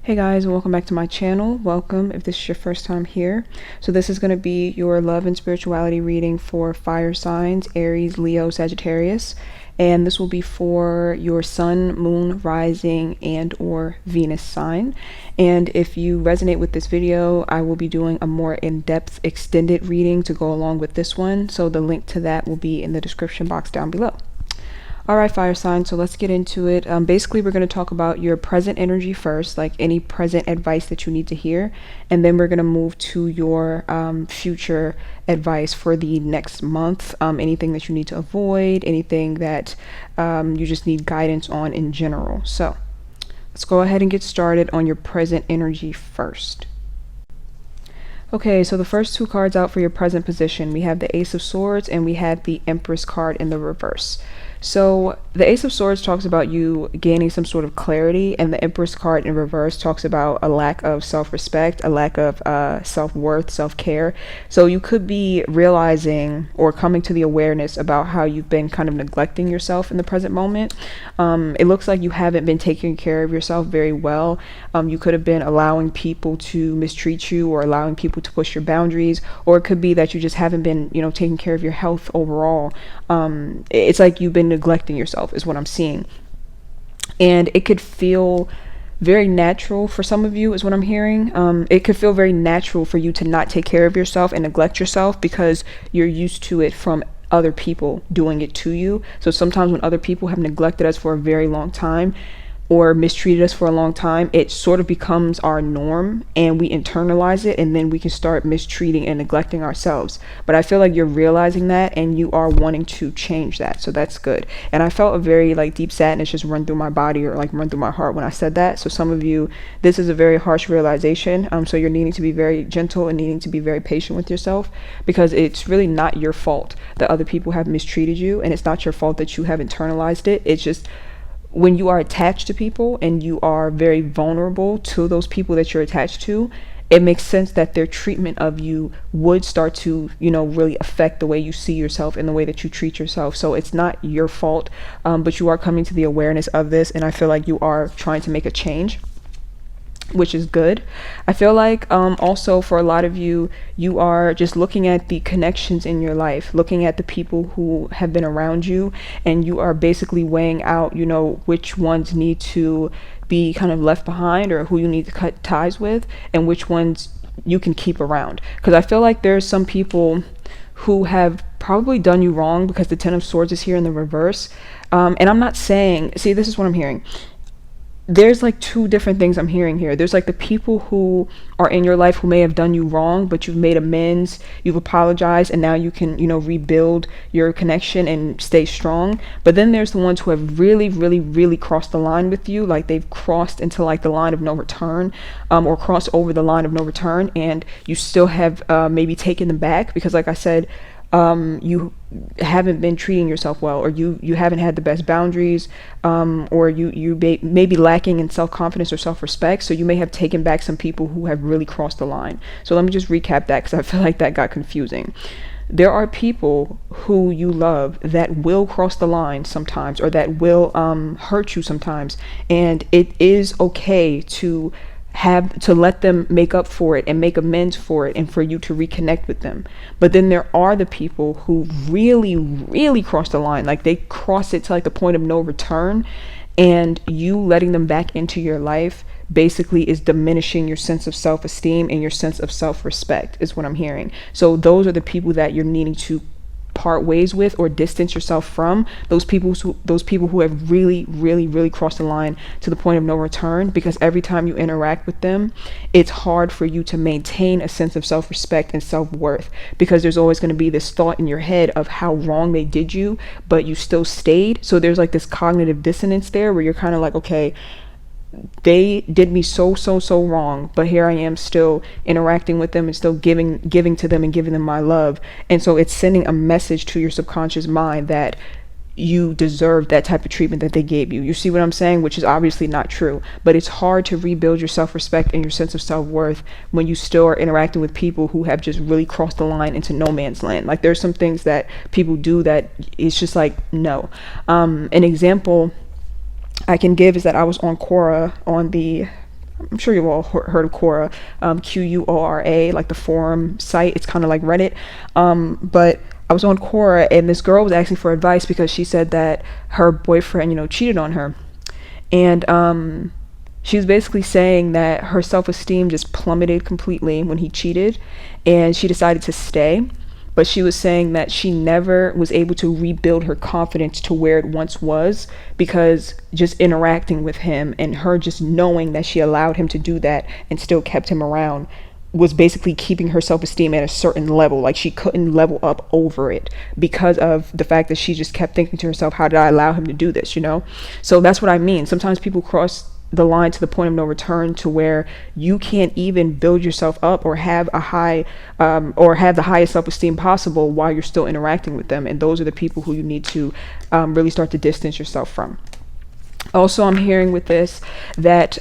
Hey guys, and welcome back to my channel. Welcome if this is your first time here. So this is going to be your love and spirituality reading for fire signs, Aries, Leo, Sagittarius. And this will be for your sun, moon, rising, and or Venus sign. And if you resonate with this video, I will be doing a more in-depth extended reading to go along with this one. So the link to that will be in the description box down below. All right, fire signs, so let's get into it. Basically, we're going to talk about your present energy first, like any present advice that you need to hear. And then we're going to move to your future advice for the next month. Anything that you need to avoid, anything that you just need guidance on in general. So let's go ahead and get started on your present energy first. Okay, so the first two cards out for your present position, we have the Ace of Swords and we have the Empress card in the reverse. So the Ace of Swords talks about you gaining some sort of clarity, and the Empress card in reverse talks about a lack of self-respect, a lack of self-worth, self-care. So you could be realizing or coming to the awareness about how you've been kind of neglecting yourself in the present moment. It looks like you haven't been taking care of yourself very well. You could have been allowing people to mistreat you or allowing people to push your boundaries, or it could be that you just haven't been, taking care of your health overall. It's like you've been neglecting yourself is what I'm seeing, and it could feel very natural for some of you is what I'm hearing. It could feel very natural for you to not take care of yourself and neglect yourself because you're used to it from other people doing it to you. So sometimes when other people have neglected us for a very long time or mistreated us for a long time, it sort of becomes our norm and we internalize it, and then we can start mistreating and neglecting ourselves. But I feel like you're realizing that and you are wanting to change that, so that's good. And I felt a very deep sadness just run through my body or run through my heart when I said that. So some of you, this is a very harsh realization, so you're needing to be very gentle and needing to be very patient with yourself, because it's really not your fault that other people have mistreated you, and it's not your fault that you have internalized it. It's just when you are attached to people and you are very vulnerable to those people that you're attached to, it makes sense that their treatment of you would start to, really affect the way you see yourself and the way that you treat yourself. So it's not your fault, but you are coming to the awareness of this, and I feel like you are trying to make a change, which is good. I feel like also for a lot of you, you are just looking at the connections in your life, looking at the people who have been around you, and you are basically weighing out, which ones need to be kind of left behind or who you need to cut ties with, and which ones you can keep around. Because I feel like there's some people who have probably done you wrong, because the Ten of Swords is here in the reverse. And I'm not saying, see, this is what I'm hearing. There's two different things I'm hearing here. There's the people who are in your life who may have done you wrong, but you've made amends, you've apologized, and now you can, rebuild your connection and stay strong. But then there's the ones who have really, really, really crossed the line with you. They've crossed into the line of no return, or crossed over the line of no return, and you still have maybe taken them back because, like I said, you haven't been treating yourself well, or you haven't had the best boundaries, or you may be lacking in self-confidence or self-respect, so you may have taken back some people who have really crossed the line. So let me just recap that, because I feel like that got confusing. There are people who you love that will cross the line sometimes, or that will hurt you sometimes, and it is okay to let them make up for it and make amends for it, and for you to reconnect with them. But then there are the people who really, really cross the line. They cross it to the point of no return, and you letting them back into your life basically is diminishing your sense of self-esteem and your sense of self-respect, is what I'm hearing. So those are the people that you're needing to part ways with or distance yourself from, those people who have really, really, really crossed the line to the point of no return, because every time you interact with them, it's hard for you to maintain a sense of self-respect and self-worth, because there's always going to be this thought in your head of how wrong they did you, but you still stayed. So there's this cognitive dissonance there where you're kind of okay, they did me so wrong, but here I am still interacting with them and still giving to them and giving them my love. And so it's sending a message to your subconscious mind that you deserve that type of treatment that they gave you. You see what I'm saying? Which is obviously not true, but it's hard to rebuild your self-respect and your sense of self-worth when you still are interacting with people who have just really crossed the line into no man's land. There's some things that people do that it's just no. An example I can give is that I was on Quora on the I'm sure you've all heard of Quora, Quora, like the forum site. It's kind of like Reddit. But I was on Quora, and this girl was asking for advice because she said that her boyfriend, cheated on her. And she was basically saying that her self-esteem just plummeted completely when he cheated, and she decided to stay. But she was saying that she never was able to rebuild her confidence to where it once was, because just interacting with him and her just knowing that she allowed him to do that and still kept him around was basically keeping her self-esteem at a certain level. Like, she couldn't level up over it because of the fact that she just kept thinking to herself, how did I allow him to do this, So that's what I mean. Sometimes people cross the line to the point of no return, to where you can't even build yourself up or have a high or have the highest self-esteem possible while you're still interacting with them. And those are the people who you need to really start to distance yourself from. Also, I'm hearing with this that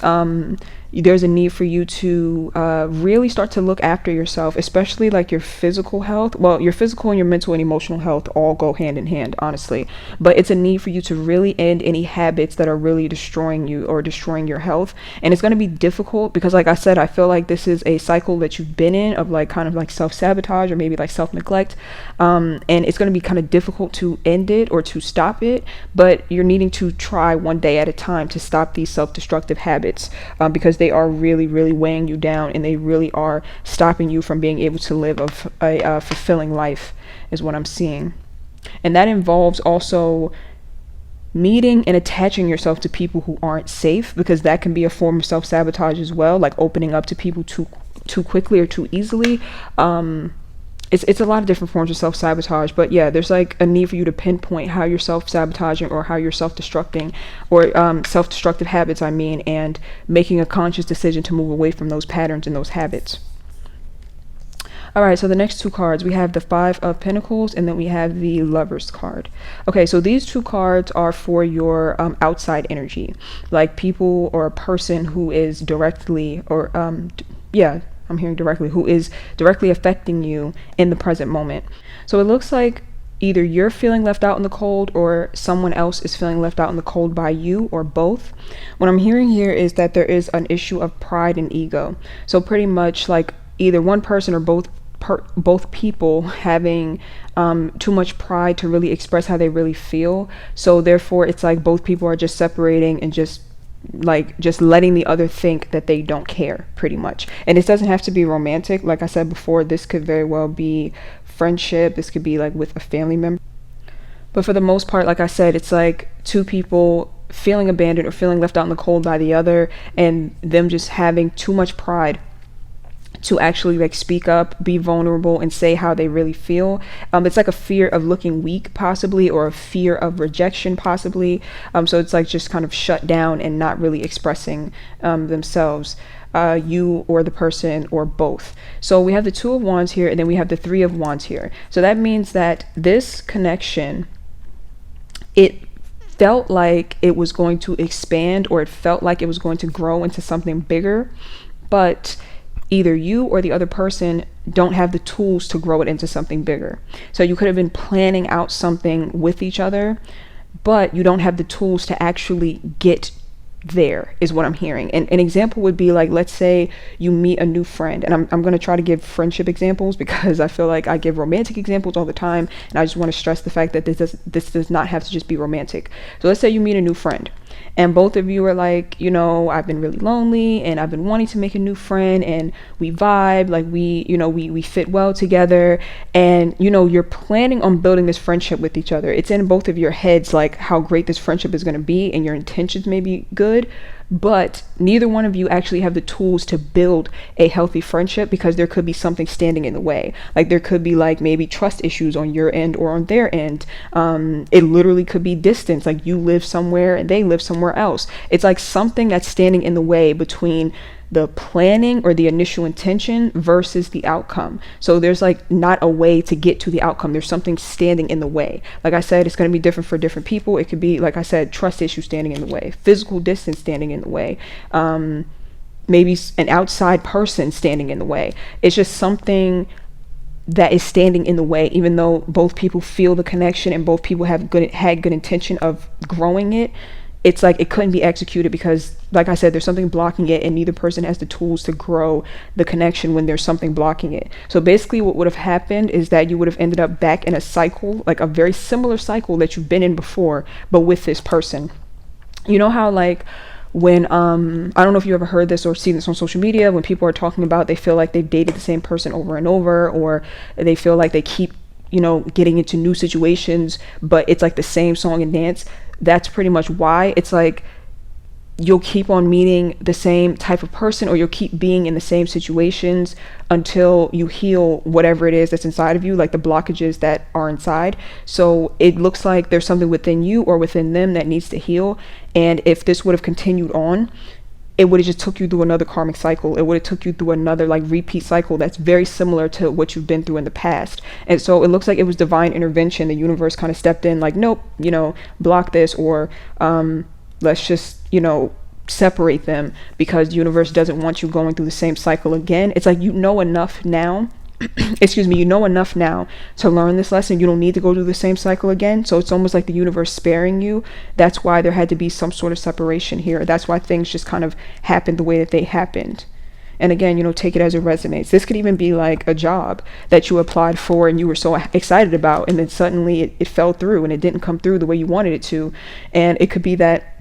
there's a need for you to really start to look after yourself, especially like your physical health. Well, your physical and your mental and emotional health all go hand in hand, honestly. But it's a need for you to really end any habits that are really destroying you or destroying your health. And it's going to be difficult because, like I said, I feel like this is a cycle that you've been in of like kind of like self-sabotage or maybe like self-neglect. And it's going to be kind of difficult to end it or to stop it. But you're needing to try one day at a time to stop these self-destructive habits, because they are really, really weighing you down, and they really are stopping you from being able to live a fulfilling life, is what I'm seeing. And that involves also meeting and attaching yourself to people who aren't safe, because that can be a form of self-sabotage as well, like opening up to people too quickly or too easily. It's a lot of different forms of self-sabotage, but yeah, there's like a need for you to pinpoint how you're self-sabotaging or how you're self-destructing, or self-destructive habits, and making a conscious decision to move away from those patterns and those habits. All right, so the next two cards, we have the Five of Pentacles, and then we have the Lovers card. Okay, so these two cards are for your outside energy, like people or a person who is directly, or I'm hearing directly, who is directly affecting you in the present moment. So it looks like either you're feeling left out in the cold, or someone else is feeling left out in the cold by you, or both. What I'm hearing here is that there is an issue of pride and ego. So pretty much like either one person or both people having too much pride to really express how they really feel. So therefore it's like both people are just separating and just letting the other think that they don't care, pretty much. And it doesn't have to be romantic. Like I said before, this could very well be friendship. This could be like with a family member. But for the most part, like I said, it's like two people feeling abandoned or feeling left out in the cold by the other, and them just having too much pride to actually like speak up, be vulnerable, and say how they really feel. It's like a fear of looking weak, possibly, or a fear of rejection, possibly. So it's like just kind of shut down and not really expressing themselves, you or the person, or both. So we have the Two of Wands here, and then we have the Three of Wands here. So that means that this connection, it felt like it was going to expand, or it felt like it was going to grow into something bigger, but either you or the other person don't have the tools to grow it into something bigger. So you could have been planning out something with each other, but you don't have the tools to actually get there, is what I'm hearing. And an example would be like, let's say you meet a new friend, and I'm going to try to give friendship examples because I feel like I give romantic examples all the time, and I just want to stress the fact that this does not have to just be romantic. So let's say you meet a new friend, and both of you are like, I've been really lonely and I've been wanting to make a new friend, and we vibe, like we fit well together, and you're planning on building this friendship with each other. It's in both of your heads like how great this friendship is going to be, and your intentions may be good, but neither one of you actually have the tools to build a healthy friendship, because there could be something standing in the way. Like there could be like maybe trust issues on your end or on their end. It literally could be distance, like you live somewhere and they live somewhere else. It's like something that's standing in the way between the planning or the initial intention versus the outcome. So there's like not a way to get to the outcome. There's something standing in the way. Like I said, it's going to be different for different people. It could be, like I said, trust issues standing in the way, physical distance standing in the way, maybe an outside person standing in the way. It's just something that is standing in the way, even though both people feel the connection and both people have had good intention of growing it. it's like it couldn't be executed because, like I said, there's something blocking it, and neither person has the tools to grow the connection when there's something blocking it. So basically what would have happened is that you would have ended up back in a cycle, like a very similar cycle that you've been in before, but with this person. You know how like when I don't know if you ever heard this or seen this on social media, when people are talking about they feel like they've dated the same person over and over, or they feel like they keep, you know, getting into new situations, but it's like the same song and dance. That's pretty much why. It's like you'll keep on meeting the same type of person, or you'll keep being in the same situations until you heal whatever it is that's inside of you, like the blockages that are inside. So it looks like there's something within you or within them that needs to heal. And if this would have continued on, it would have just took you through another karmic cycle. It would have took you through another like repeat cycle that's very similar to what you've been through in the past. And so it looks like it was divine intervention. The universe kind of stepped in like, nope, you know, block this, or let's just, you know, separate them, because the universe doesn't want you going through the same cycle again. It's like, you know enough now excuse me, you know enough now to learn this lesson. You don't need to go through the same cycle again. So it's almost like the universe sparing you. That's why there had to be some sort of separation here. That's why things just kind of happened the way that they happened. And again, you know, take it as it resonates. This could even be like a job that you applied for and you were so excited about, and then suddenly it fell through and it didn't come through the way you wanted it to. And it could be that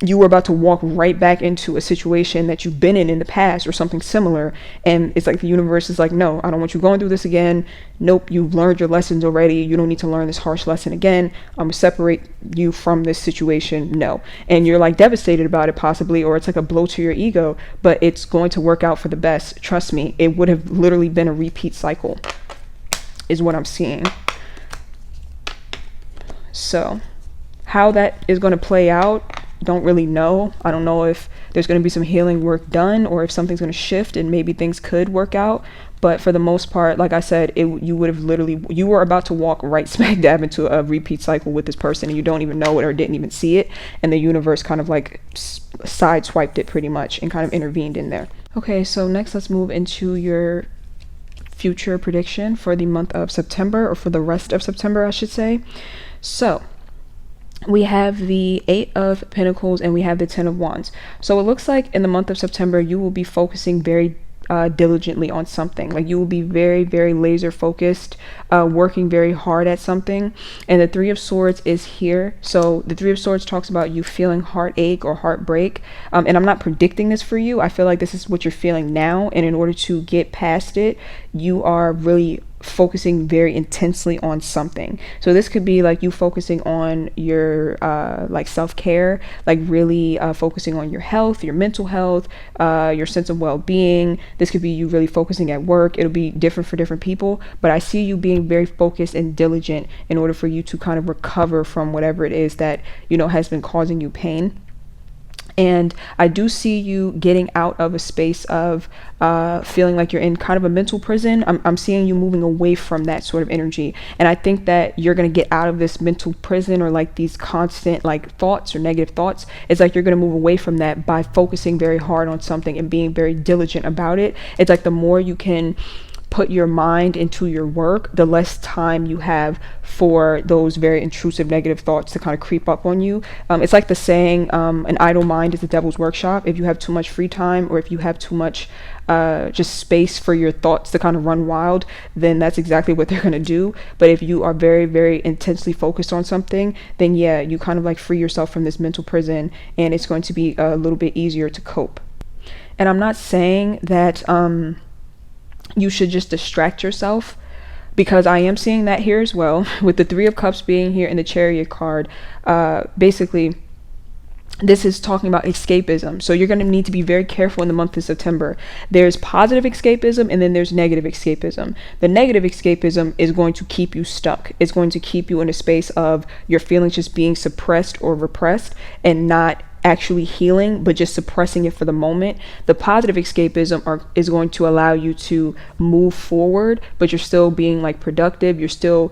you were about to walk right back into a situation that you've been in the past or something similar, and it's like the universe is like, no, I don't want you going through this again. Nope, you've learned your lessons already. You don't need to learn this harsh lesson again. I'm gonna separate you from this situation. No. And you're like devastated about it possibly, or it's like a blow to your ego, but it's going to work out for the best. Trust me, it would have literally been a repeat cycle is what I'm seeing. So how that is going to play out, don't really know. I don't know if there's going to be some healing work done, or if something's going to shift and maybe things could work out. But for the most part, like I said, you would have literally, you were about to walk right smack dab into a repeat cycle with this person, and you don't even know it or didn't even see it, and the universe kind of like sideswiped it pretty much and kind of intervened in there. Okay, so next let's move into your future prediction for the month of September, or for the rest of September, I should say. So we have the 8 of Pentacles and we have the 10 of Wands. So it looks like in the month of September, you will be focusing very diligently on something. Like you will be very, very laser focused, working very hard at something. And the 3 of Swords is here. So the 3 of Swords talks about you feeling heartache or heartbreak. And I'm not predicting this for you. I feel like this is what you're feeling now. And in order to get past it, you are really focusing very intensely on something. So this could be like you focusing on your like self-care, like really focusing on your health, your mental health, your sense of well-being. This could be you really focusing at work. It'll be different for different people, but I see you being very focused and diligent in order for you to kind of recover from whatever it is that, you know, has been causing you pain. And I do see you getting out of a space of feeling like you're in kind of a mental prison. I'm seeing you moving away from that sort of energy. And I think that you're going to get out of this mental prison, or like these constant like thoughts or negative thoughts. It's like you're going to move away from that by focusing very hard on something and being very diligent about it. It's like the more you can put your mind into your work, the less time you have for those very intrusive negative thoughts to kind of creep up on you. It's like the saying, an idle mind is the devil's workshop. If you have too much free time, or if you have too much just space for your thoughts to kind of run wild, then that's exactly what they're going to do. But if you are very, very intensely focused on something, then yeah, you kind of like free yourself from this mental prison, and it's going to be a little bit easier to cope. And I'm not saying that you should just distract yourself, because I am seeing that here as well with the 3 of Cups being here and the Chariot card. Basically, this is talking about escapism. So you're going to need to be very careful in the month of September. There's positive escapism and then there's negative escapism. The negative escapism is going to keep you stuck. It's going to keep you in a space of your feelings just being suppressed or repressed and not actually healing, but just suppressing it for the moment. The positive escapism is going to allow you to move forward, but you're still being like productive. You're still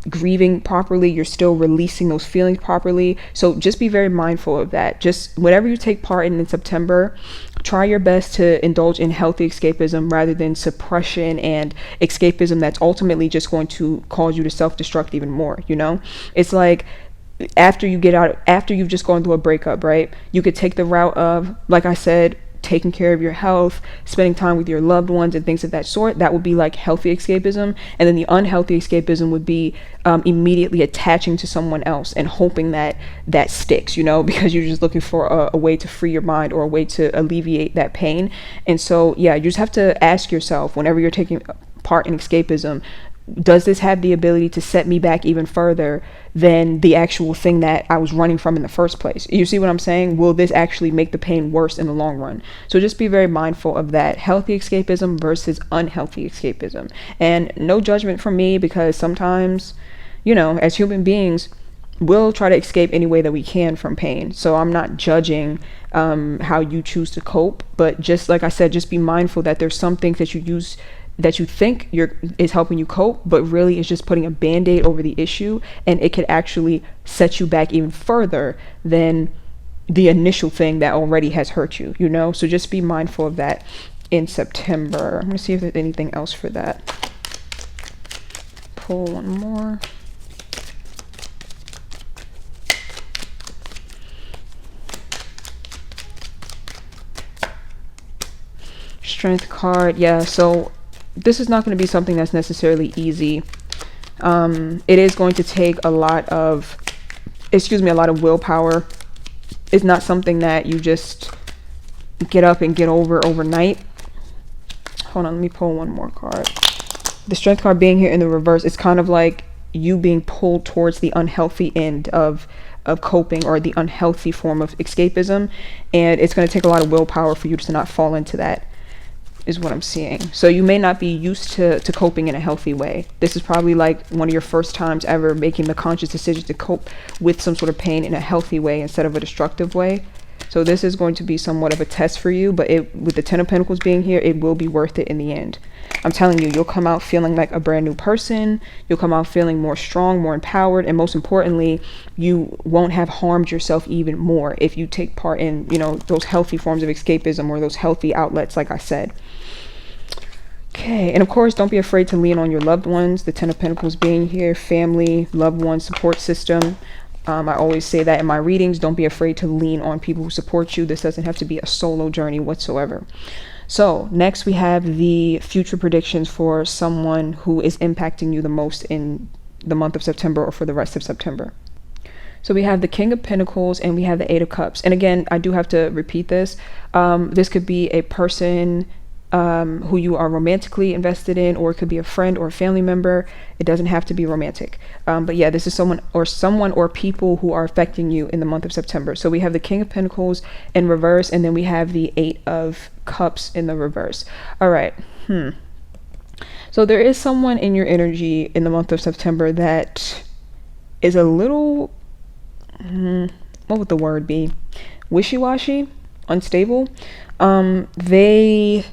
grieving properly. You're still releasing those feelings properly. So just be very mindful of that. Just whatever you take part in September, try your best to indulge in healthy escapism rather than suppression and escapism that's ultimately just going to cause you to self-destruct even more. You know, it's like after you get out, after you've just gone through a breakup, right? You could take the route of, like I said, taking care of your health, spending time with your loved ones and things of that sort. That would be like healthy escapism. And then the unhealthy escapism would be immediately attaching to someone else and hoping that that sticks, you know, because you're just looking for a way to free your mind or a way to alleviate that pain. And so, yeah, you just have to ask yourself, whenever you're taking part in escapism, does this have the ability to set me back even further than the actual thing that I was running from in the first place? You see what I'm saying? Will this actually make the pain worse in the long run? So just be very mindful of that. Healthy escapism versus unhealthy escapism. And no judgment from me, because sometimes, you know, as human beings, we'll try to escape any way that we can from pain. So I'm not judging how you choose to cope, but just like I said, just be mindful that there's some things that you use that you think is helping you cope, but really is just putting a band-aid over the issue, and it could actually set you back even further than the initial thing that already has hurt you, you know? So just be mindful of that in September. I'm gonna see if there's anything else for that. Pull one more. Strength card, yeah, so this is not going to be something that's necessarily easy. It is going to take a lot of willpower. It's not something that you just get up and get over overnight. Hold on, let me pull one more card. The strength card being here in the reverse, it's kind of like you being pulled towards the unhealthy end of coping, or the unhealthy form of escapism, and it's going to take a lot of willpower for you to not fall into that, is what I'm seeing. So you may not be used to coping in a healthy way. This is probably like one of your first times ever making the conscious decision to cope with some sort of pain in a healthy way instead of a destructive way. So this is going to be somewhat of a test for you, but with the Ten of Pentacles being here, it will be worth it in the end. I'm telling you, you'll come out feeling like a brand new person. You'll come out feeling more strong, more empowered, and most importantly, you won't have harmed yourself even more if you take part in, you know, those healthy forms of escapism, or those healthy outlets, like I said. Okay, and of course, don't be afraid to lean on your loved ones. The Ten of Pentacles being here, family, loved ones, support system. I always say that in my readings, don't be afraid to lean on people who support you. This doesn't have to be a solo journey whatsoever. So next we have the future predictions for someone who is impacting you the most in the month of September, or for the rest of September. So we have the King of Pentacles and we have the Eight of Cups. And again, I do have to repeat this. This could be a person who you are romantically invested in, or it could be a friend or a family member. It doesn't have to be romantic. But yeah, this is someone or people who are affecting you in the month of September. So we have the King of Pentacles in reverse, and then we have the Eight of Cups in the reverse. All right. So there is someone in your energy in the month of September that is a little, what would the word be? Wishy-washy, unstable. They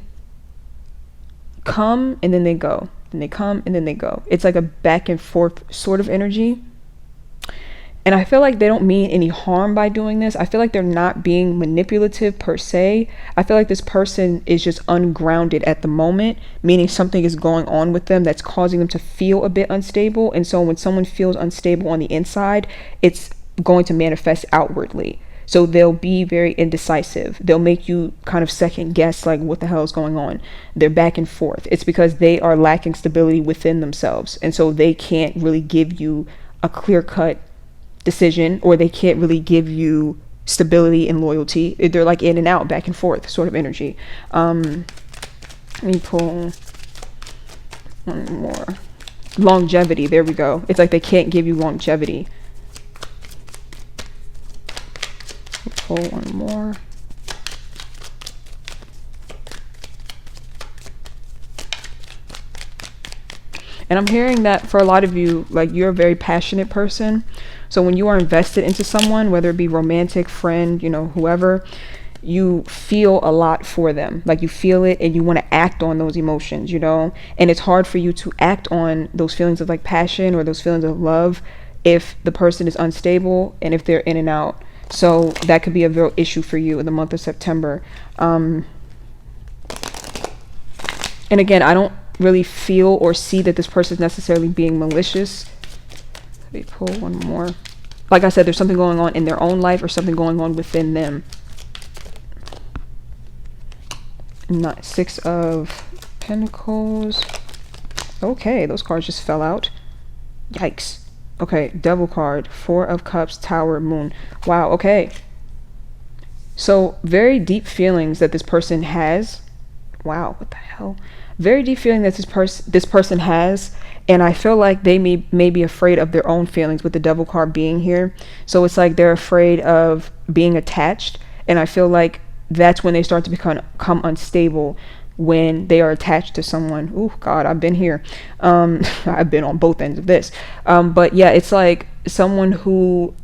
come and then they go, and they come and then they go. It's like a back and forth sort of energy, and I feel like they don't mean any harm by doing this. I feel like they're not being manipulative per se. I feel like this person is just ungrounded at the moment, meaning something is going on with them that's causing them to feel a bit unstable. And so when someone feels unstable on the inside, it's going to manifest outwardly. So they'll be very indecisive. They'll make you kind of second guess, like, what the hell is going on? They're back and forth. It's because they are lacking stability within themselves. And so they can't really give you a clear-cut decision, or they can't really give you stability and loyalty. They're like in and out, back and forth sort of energy. Let me pull one more. Longevity. There we go. It's like they can't give you longevity. Pull one more. And I'm hearing that for a lot of you, like, you're a very passionate person. So when you are invested into someone, whether it be romantic, friend, you know, whoever, you feel a lot for them. Like, you feel it and you want to act on those emotions, you know. And it's hard for you to act on those feelings of like passion or those feelings of love if the person is unstable and if they're in and out. So that could be a real issue for you in the month of September. And again, I don't really feel or see that this person is necessarily being malicious. Let me pull one more. like I said, there's something going on in their own life or something going on within them. Not 6 of Pentacles. Okay, those cards just fell out. Yikes. Okay, Devil card, 4 of Cups, Tower, Moon. Wow, okay. So very deep feelings that this person has. Wow, what the hell? Very deep feeling that this person has, and I feel like they may be afraid of their own feelings with the Devil card being here. So it's like they're afraid of being attached, and I feel like that's when they start to become unstable, when they are attached to someone. Oh God, I've been here. I've been on both ends of this. But yeah, it's like someone who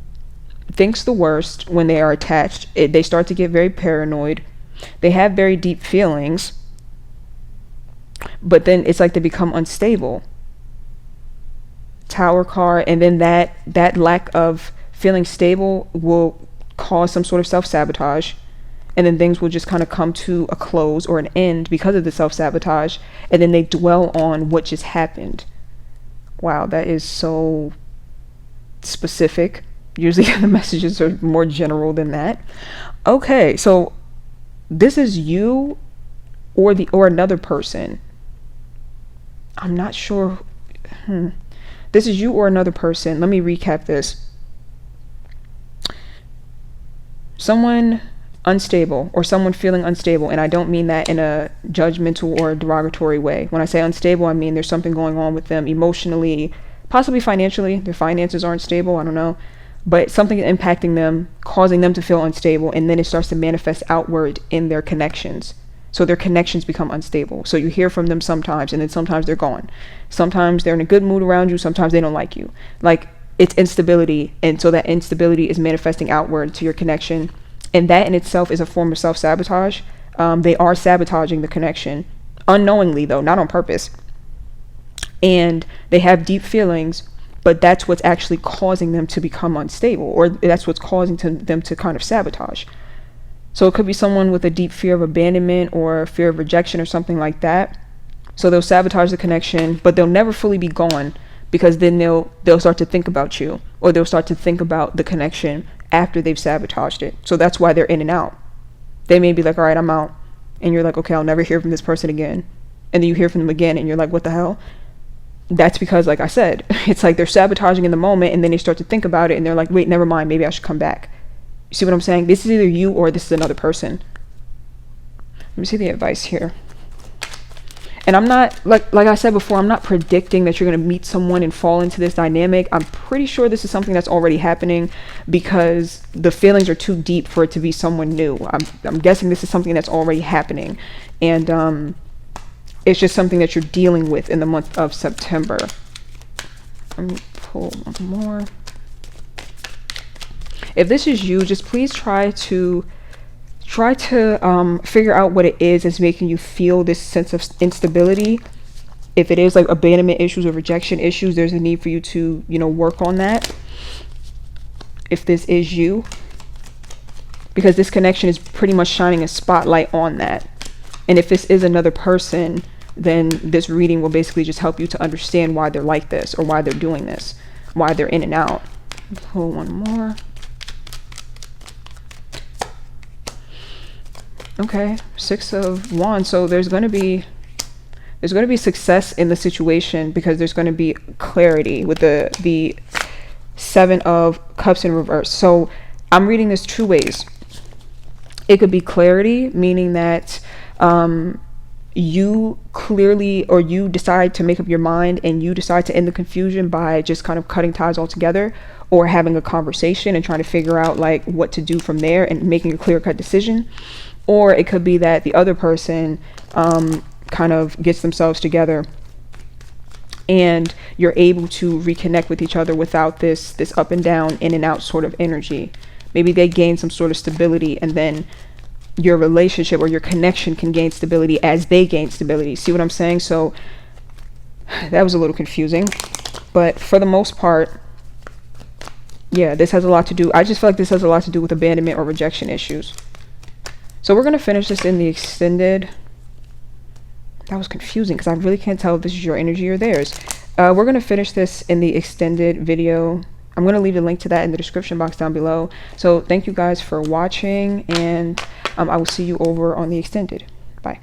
thinks the worst when they are attached. They start to get very paranoid. They have very deep feelings, but then it's like they become unstable. Tower card, and then that lack of feeling stable will cause some sort of self-sabotage, and then things will just kind of come to a close or an end because of the self-sabotage, and then they dwell on what just happened. Wow, that is so specific. Usually the messages are more general than that. Okay, so this is you or another person. I'm not sure. This is you or another person. Let me recap this. Someone unstable, or someone feeling unstable, and I don't mean that in a judgmental or derogatory way. When I say unstable, I mean there's something going on with them emotionally, possibly financially. Their finances aren't stable, I don't know, but something impacting them, causing them to feel unstable, and then it starts to manifest outward in their connections. So their connections become unstable. So you hear from them sometimes, and then sometimes they're gone. Sometimes they're in a good mood around you, sometimes they don't like you. Like, it's instability, and so that instability is manifesting outward to your connection, and that in itself is a form of self-sabotage. They are sabotaging the connection unknowingly, though, not on purpose. And they have deep feelings, but that's what's actually causing them to become unstable, or that's what's causing them to kind of sabotage. So it could be someone with a deep fear of abandonment or fear of rejection or something like that. So they'll sabotage the connection, but they'll never fully be gone, because then they'll start to think about you, or they'll start to think about the connection after they've sabotaged it. So that's why they're in and out. They may be like, all right, I'm out. And you're like, okay, I'll never hear from this person again. And then you hear from them again and you're like, what the hell? That's because, like I said, it's like they're sabotaging in the moment, and then they start to think about it and they're like, wait, never mind, maybe I should come back. You see what I'm saying? This is either you or this is another person. Let me see the advice here. And I'm not, like I said before, I'm not predicting that you're going to meet someone and fall into this dynamic. I'm pretty sure this is something that's already happening, because the feelings are too deep for it to be someone new. I'm guessing this is something that's already happening. And it's just something that you're dealing with in the month of September. Let me pull one more. If this is you, just please try to figure out what it is that's making you feel this sense of instability. If it is like abandonment issues or rejection issues, there's a need for you to, work on that. If this is you, because this connection is pretty much shining a spotlight on that. And if this is another person, then this reading will basically just help you to understand why they're like this, or why they're doing this, why they're in and out. Pull one more. Okay, 6 of Wands. So there's going to be success in the situation, because there's going to be clarity with the 7 of Cups in reverse. So I'm reading this two ways. It could be clarity, meaning that you clearly, or you decide to make up your mind and you decide to end the confusion by just kind of cutting ties altogether, or having a conversation and trying to figure out like what to do from there and making a clear-cut decision. Or it could be that the other person kind of gets themselves together and you're able to reconnect with each other without this up and down, in and out sort of energy. Maybe they gain some sort of stability, and then your relationship or your connection can gain stability as they gain stability. See what I'm saying? So that was a little confusing, but for the most part, yeah, this has a lot to do. I just feel like this has a lot to do with abandonment or rejection issues. So we're going to finish this in the extended. That was confusing because I really can't tell if this is your energy or theirs. We're going to finish this in the extended video. I'm going to leave a link to that in the description box down below. So thank you guys for watching, and I will see you over on the extended. Bye.